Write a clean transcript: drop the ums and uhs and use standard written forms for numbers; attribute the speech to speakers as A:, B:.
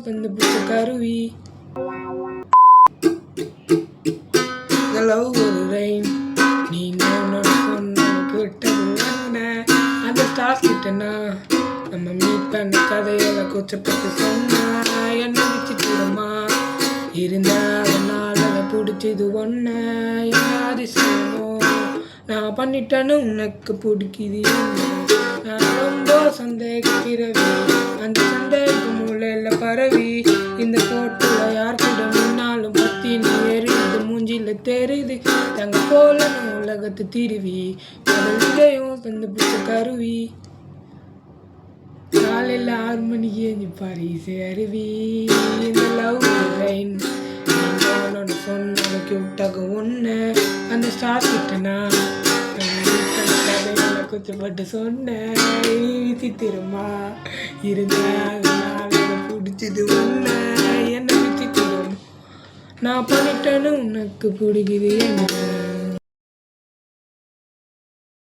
A: தந்து பிடிச்ச கருவி லவ் ஒரு ரெயின் நீ சொன்ன அந்த ஸ்டார்ஸ் கிட்டனா நம்ம மீட் பண்ண கதையில கூச்சப்பட்டு சொன்னா என்ன வச்சுட்டுமா இருந்தா அதனால பிடிச்சது ஒன்ன அதிசயமோ நான் பண்ணிட்டேன்னு உனக்கு பிடிக்குது நான் ரொம்ப சந்தேகிக்கிறவி அந்த சந்தேகம் மூலையில பரவி இந்த போட்டுல யார் கூட முன்னாலும் பத்தி நீ எரியுது மூஞ்சில தெரியுது தங்க போல நான் உலகத்தை திருவி கடலையும் தந்து பிடிச்ச கருவி காலையில் 6 மணிக்கு ஏஞ்சி பாரு இசை அருவி இந்த லவ் ரெயின் சொன்ன கியூட்டாக ஒன்று அந்த ஸ்டார் கிட்டனா கூச்சப்பட்டு சொன்னேன் விசித்திரமா இருந்தால் பிடிச்சது ஒன்று என்ன விசித்திரம் நான் பண்ணிட்டேன்னு உனக்கு பிடிக்குது என்ன